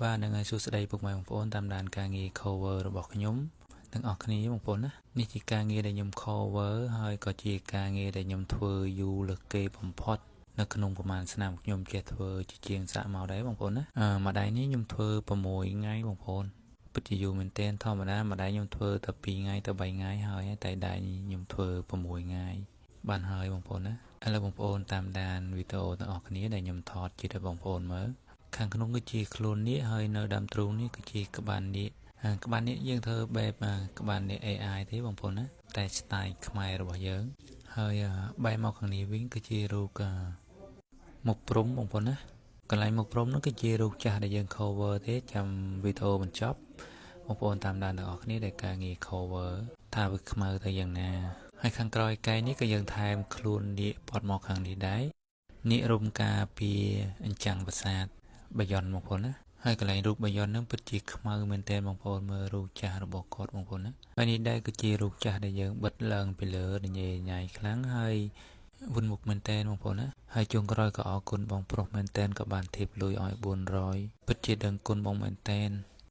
បាទនឹងឲ្យសួស្តីពុកម៉ែបងប្អូនតាមដានការងារ cover របស់ខ្ញុំទាំងអស់គ្នាបងប្អូនណានេះជាការងារដែលខ្ញុំ cover ហើយក៏ជាការងារដែលខ្ញុំធ្វើយូរលើសគេបំផុតនៅក្នុងប្រហែលឆ្នាំខ្ញុំចេះធ្វើជាជាងសាកមកដែរបងប្អូនណាមួយដៃនេះខ្ញុំធ្វើ6ថ្ងៃបងប្អូនពិតជាយូរមែនទែនធម្មតាមួយដៃខ្ញុំធ្វើតែ2ថ្ងៃទៅ3ថ្ងៃហើយតែដៃខ្ញុំធ្វើ6ថ្ងៃបានហើយបងប្អូនណាឥឡូវបងប្អូនតាមដានវីដេអូទាំងអស់គ្នាដែលខ្ញុំថតជិះឲ្យបងប្អូនមើលខាងក្នុងគឺជាខ្លួននេះហើយនៅដើមទ្រូងនេះគឺជាក្បាលនេះក្បាលនេះយើងធ្វើបែបក្បាលនេះ AI ទេបងប្អូនណាតែ style ខ្មែររបស់យើងហើយបែរមកខាងនេះវិញគឺជារូបមុខព្រំបងប្អូនណាកន្លែងមុខព្រំនោះគឺជារូបចាស់ដែលយើង cover ទេចាំវីដេអូបញ្ចប់បងប្អូនតាមដានទាំងអស់គ្នាដែលការងារ cover ថាវាខ្មៅទៅយ៉ាងណាហើយខាងក្រោយកែនេះក៏យើងថែមខ្លួននេះបត់មកខាងនេះដែរនេះរុំការពីអញ្ចឹងប្រាសាទបាយ័នបងប្អូនណាហើយកន្លែងរូបបាយ័នហ្នឹងពិតជាខ្មៅមែនទែនបងប្អូនមើលរូបចាស់របស់គាត់បងប្អូនណាហើយនេះដែរគឺជារូបចាស់ដែលយើងបិទឡើងពីលើញ៉ៃញ៉ៃខ្លាំងហើយវិនមុខមែនទែនបងប្អូនណាហើយជួងក្រោយក៏អរគុណបងប្រុសមែនទែនក៏បានធីបលុយឲ្យ400ពិតជាដឹងគុណបងមែនទែន